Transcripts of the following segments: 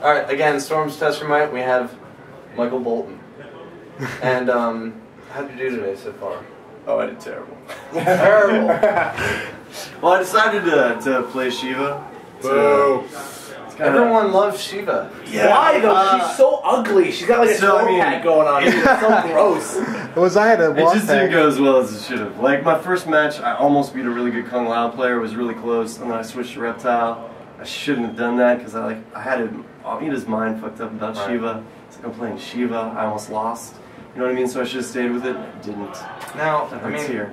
All right, again, Storm's Test for Might. We have Michael Bolton. And how'd you do today so far? Oh, I did terrible. Terrible. Well, I decided to play Shiva. Boo. Everyone loves Shiva. Yeah. Why though? She's so ugly. She's got like a pack going on. It's so gross. It just didn't go as well as it should have. Like my first match, I almost beat a really good Kung Lao player. It was really close, and then I switched to Reptile. I shouldn't have done that because I had his mind fucked up about Shiva. It's like I'm playing Shiva. I almost lost. You know what I mean? So I should have stayed with it. I didn't. Now, I mean,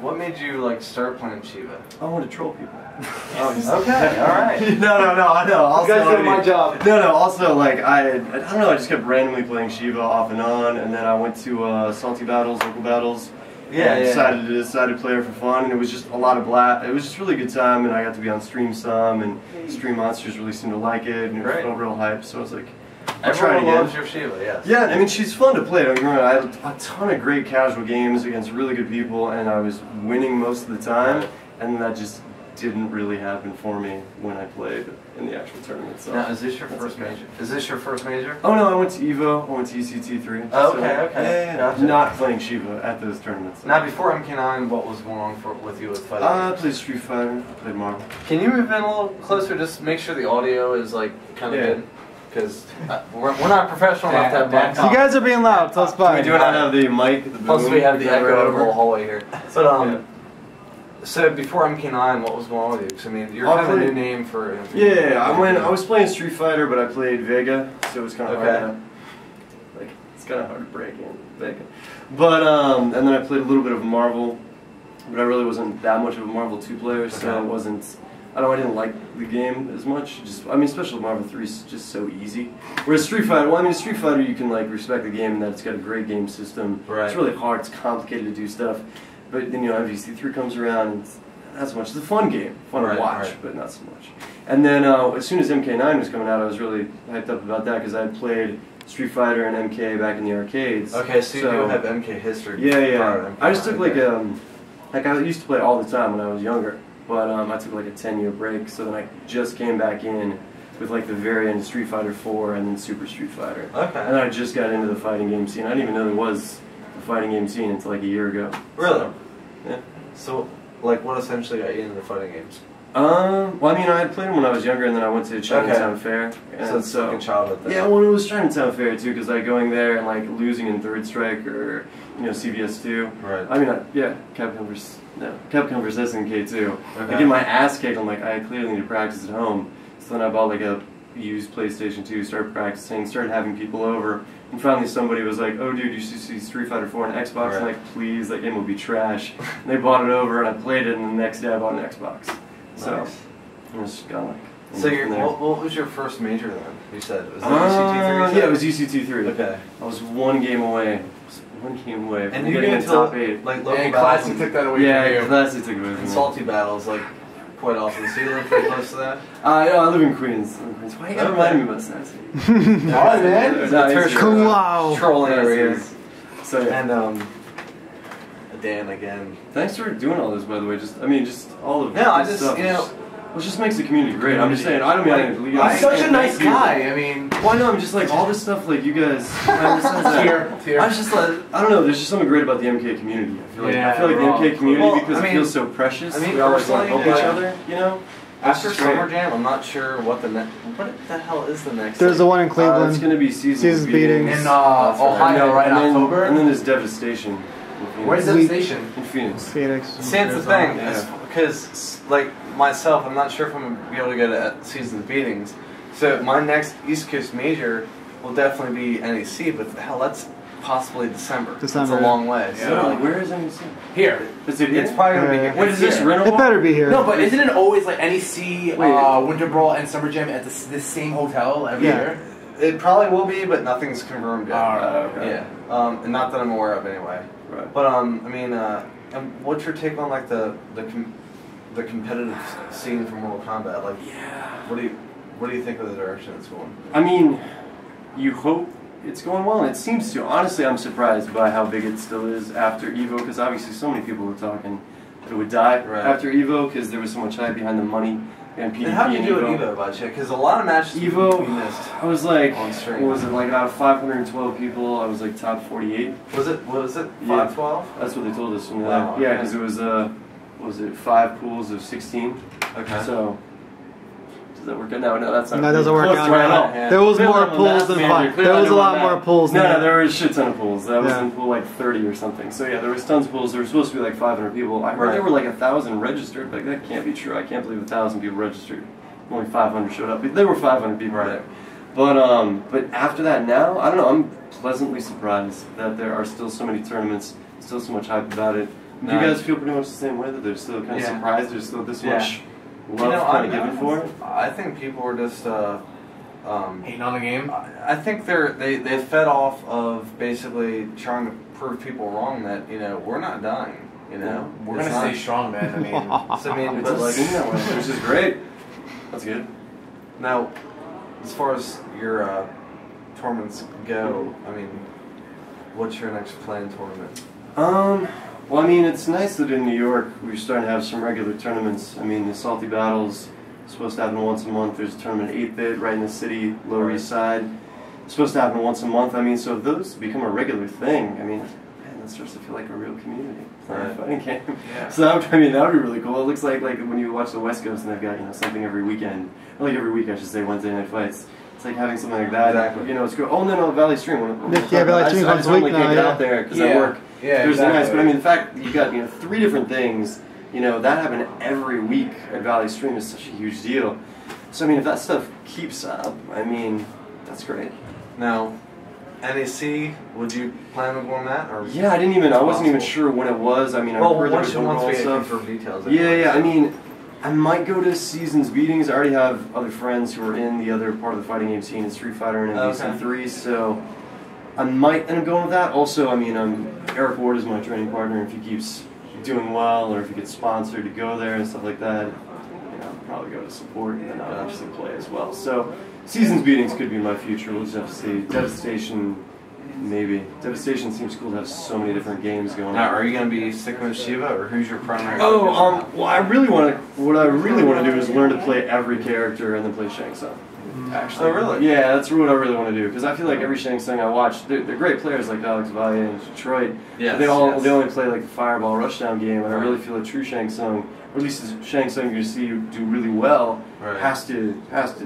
what made you like start playing Shiva? I want to troll people. Okay, all right. No, I know. Also, you guys did my job. No. Also, like I don't know. I just kept randomly playing Shiva off and on, and then I went to salty battles, local battles. Yeah, decided to play her for fun, and it was just a lot of It was just a really good time, and I got to be on stream some, and Stream Monsters really seemed to like it, and it felt real hype. So I was like, I'll try it again. Everyone loves your Shiva, yes. Yeah, I mean she's fun to play. Don't get me wrong. I had a ton of great casual games against really good people, and I was winning most of the time, and that just didn't really happen for me when I played in the actual tournament. So now, is this your first major? Is this your first major? Oh no, I went to EVO. I went to ECT3. Oh, okay. Yeah. Gotcha. Not playing Shiva at those tournaments. Now, before MK9, what was going on with you with fighting? I played Street Fighter. I played Marvel. Can you move in a little closer? Just make sure the audio is like kind of good. Because we're not professional enough to have mics. You guys are being loud. Tell us about it. We do not have the mic. The Plus, we have the echo over the hallway here. But so before MK9, what was going on with you? Because I mean, you're kind of a new name for. Yeah, I was playing Street Fighter, but I played Vega, so it was kind of hard. It's kind of hard to break in Vega. But and then I played a little bit of Marvel, but I really wasn't that much of a Marvel 2 player, so it wasn't. I didn't like the game as much. Especially Marvel 3 is just so easy. Whereas Street Fighter, Street Fighter you can like respect the game and that it's got a great game system. Right. It's really hard. It's complicated to do stuff. But then MVC3 comes around and it's not so much. It's a fun game, fun to watch, but not so much. And then as soon as MK9 was coming out, I was really hyped up about that because I had played Street Fighter and MK back in the arcades. Okay, so you do have MK history. Yeah. I just took like I used to play all the time when I was younger, but I took like a 10-year break. So then I just came back in with like the very end of Street Fighter 4 and then Super Street Fighter. Okay. And then I just got into the fighting game scene. I didn't even know there was a fighting game scene until like a year ago. Really? Yeah. So, like, what essentially got you into the fighting games? Well, I had played them when I was younger, and then I went to Chinatown Fair. And so it's like a childhood thing. Yeah, well, it was Chinatown Fair too, because like going there and like losing in Third Strike or CVS2. Right. Capcom vs. SNK2. I get my ass kicked. I'm like, I clearly need to practice at home. So then I bought like a used PlayStation 2, started practicing, started having people over. And finally somebody was like, oh dude, you should see Street Fighter 4 on Xbox. I'm like, please, that game will be trash. And they bought it over and I played it, and the next day I bought an Xbox. So, it was just kind of like... So what was your first major then, you said? Was it ECT3? Yeah, it was ECT3. Okay. I was one game away. And you getting top 8. Like local battles. Classic took that away from you. Yeah, Classic took it away from me. And salty battles, like, quite often. So you live pretty close to that? I live in Queens. Why you gotta remind me about Sassy? Alright, man. Wow. Trolling over here. So yeah. And Dan again. Thanks for doing all this, by the way. Just all of this stuff. It just makes the community great. I'm just saying. I don't mean. I'm such a nice guy. I mean, well, I know. I'm just like all this stuff. Like you guys. I was just like, I don't know. There's just something great about the MK community. I feel like the MK community because it feels so precious. We always want to help each other. You know. After Summer Jam, I'm not sure what the hell is the next. There's the one in Cleveland. It's going to be Seasons Beatings. In Ohio, right? October. And then there's Devastation. Where's Devastation? In Phoenix. See, that's the thing, because like myself, I'm not sure if I'm gonna be able to go to Seasons Beatings. So my next East Coast major will definitely be NEC, but hell, that's possibly December. It's a long way. Yeah. So where is NEC? Here. It's probably gonna be here. What is this? Rental? It better be here. No, but isn't it always like NEC, Winter Brawl, and Summer Jam at this same hotel every year? It probably will be, but nothing's confirmed yet. Okay. Yeah. And not that I'm aware of anyway. Right. But I mean, what's your take on like the competitive scene for Mortal Kombat? Like, what do you think of the direction it's going? I mean, you hope it's going well, and it seems to. Honestly, I'm surprised by how big it still is after EVO, because obviously so many people were talking that it would die after EVO because there was so much hype behind the money. and PvP. And how did you do and at Evo, by the way? Because a lot of matches Evo, we missed. I was like, on stream. what was it, like out of 512 people, I was like top 48. Was it 512? That's what they told us. From Wow, yeah, okay. because it was, what was it, 5 pools of 16. Okay. So, does that work out? No, that's not. That doesn't work close out. to right at all. Yeah. There was Clearly more I'm a pools math than major. 5. Clearly There was a I'm lot math. more pools No, than no, there were a shit ton of pools. That was Yeah. in pool like 30 or something. So yeah, there was tons of pools. There were supposed to be like 500 people. I heard Right. there were like 1,000 registered. Like that can't be true. I can't believe 1,000 people registered. Only 500 showed up. But there were 500 people Right. there. But after that, now I don't know. I'm pleasantly surprised that there are still so many tournaments, still so much hype about it. Do you guys feel pretty much the same way, that they're still kind of Yeah. surprised there's still this Yeah. much love kind of given for it? I think people are just Hating on the game. I think they fed off of basically trying to prove people wrong that we're not dying. We're It's gonna not- stay strong, man. I mean, So, I mean, It but does like seem that way, which is great. That's good. now, as far as your tournaments go, I mean, what's your next planned tournament? Well, I mean, it's nice that in New York we're starting to have some regular tournaments. I mean, the Salty Battles is supposed to happen once a month. There's a tournament 8-bit right in the city, Lower Right. East Side. It's supposed to happen once a month. I mean, so if those become a regular thing, I mean, man, that starts to feel like a real community. Right. Fighting game. Yeah. So that would be really cool. It looks like when you watch the West Coast and they've got something every weekend, or like every week I should say, Wednesday night fights. It's like having something like that. Exactly. It's good. Oh no, Valley Stream. Yeah, Valley Stream I once just a week normally now, can't get yeah. out there because I Yeah. work. Yeah, Thursday exactly. nights, but I mean the fact that you got 3 different things, that happen every week at Valley Stream is such a huge deal. So I mean, if that stuff keeps up, I mean, that's great. Now, NEC, would you plan on going that or? Yeah, I wasn't even sure when it was. I mean, Well, I heard there once was we overall get stuff. for details. Yeah. I mean, I might go to seasons beatings. I already have other friends who are in the other part of the fighting game scene, in Street Fighter and MVC3, so I might end up going with that. Also, I mean, Eric Ward is my training partner. If he keeps doing well, or if he gets sponsored to go there and stuff like that, I'll probably go to support and then I'll obviously play as well. So, seasons beatings could be my future. We'll just have to see. Devastation, maybe. Devastation seems cool to have so many different games going on. Now, are you going to be sticking with Shiva, or who's your primary? Well, what I really want to do is learn to play every character and then play Shang Tsung. Actually. Oh, really? Yeah, that's what I really want to do, because I feel like every Shang Tsung I watch, they're great players like Alex Valle and Detroit. Yes, they yes. only play like the Fireball Rushdown game, and I Right. really feel a true Shang Tsung, or at least a Shang Tsung you see do really well, Right. has to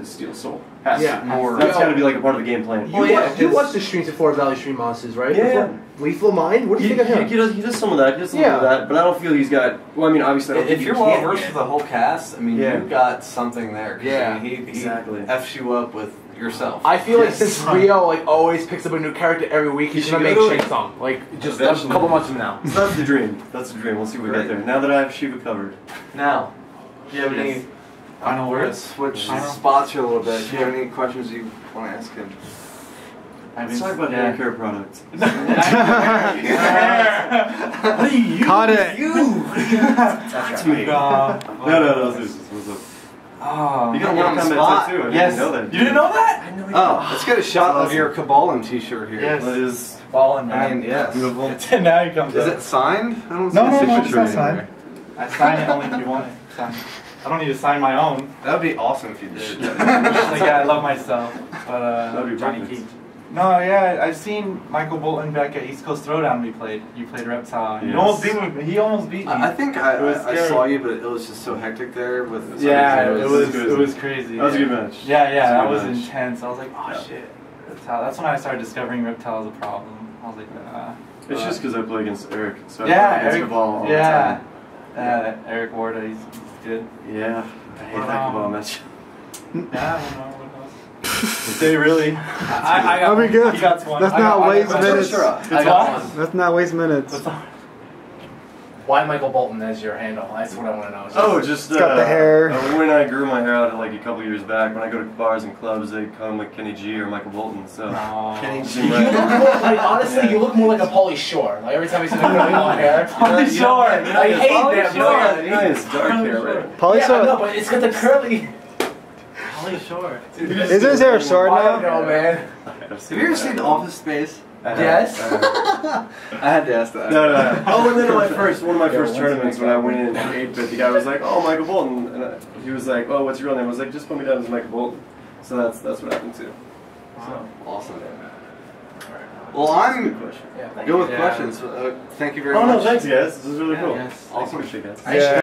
steal soul. Yeah. More. That's got to be like a part of the game plan. You watched the streams before Valley Stream Monsters, right? Yeah. Lethal Mind? What do you think of him? He does some of that. He does some of that, but I don't feel he's got. Well, I mean, obviously, I don't If think you're he well can. versed with the whole cast, I mean, Yeah. you've got something there. 'Cause, Yeah, I mean, he exactly. F's you up with yourself. I feel like since Rio always picks up a new character every week, he's He gonna should make go to Shang Tsung. Just a Eventually. couple months from now. So that's the dream. That's the dream. We'll see what we get there. Now that I have Shiva covered. Now, do you have any Final we're gonna words? switch Final- spots here a little bit. Do you have any questions you want to ask him? Let's talk about hair care products. What are you? Caught it. Talk to me. No, what's up? Oh, You got Put you one on the comment spot. too. I yes. didn't know that. You didn't know that? I know Oh, let's get a shot of awesome. your Kabbalah t-shirt here. Yes. That is Fallen, I man. mean, yes. beautiful. Now he comes Is up. it signed? I don't No, see a no, it's signature not anywhere. signed. I sign it only if you want it signed. I don't need to sign my own. That would be awesome if you did. Like, yeah, I love myself. But That'd be Johnny perfect. Cage. No, yeah, I've seen Michael Bolton back at East Coast Throwdown. We played. You played Reptile. Yes. You almost beat me. He almost beat me. I think It was I scary. saw you, but it was just so hectic there with. Yeah, it was crazy. crazy. That was a yeah. good match. Yeah, That that was was a good match. intense. I was like, oh Yeah. shit, Reptile. That's when I started discovering Reptile as a problem. I was like, It's just because I play against Eric. So I yeah, play against Eric. Cabal all the Yeah, time. Eric Ward, he's good. Yeah. I hate that Cabal match. Yeah, I don't know what else. They really. I got That'd be one. good. He got one. Let's I got not one. waste I got minutes. one. I It's got what? one. Let's not waste minutes. What's up? Why Michael Bolton as your handle? That's what I want to know. Oh, just got the hair. When I grew my hair out like a couple years back, when I go to bars and clubs, they call me Kenny G or Michael Bolton. So Kenny G. You look more, like, honestly, you look more like a Pauly Shore. Like every time you see the curly long hair. Pauly Shore. I hate that. You know, it's dark hair, right? Pauly Yeah, I Shore. know, but it's got the curly. Pauly Shore. Isn't his hair short I don't now? know, man. Have you ever seen Office Space? Yes. I had to ask that. No. Oh, and then one of my first tournaments when I went in 8-bit, the guy was like, "Oh, Michael Bolton," and he was like, "Oh, what's your real name?" I was like, "Just put me down as Michael Bolton." So that's what happened too. Wow. Awesome. Well, I'm Good question. Yeah, good with Yeah. questions. Thank you very Oh much. no, thanks guys. This is really cool. Yes. Awesome. Appreciate it, guys. I should-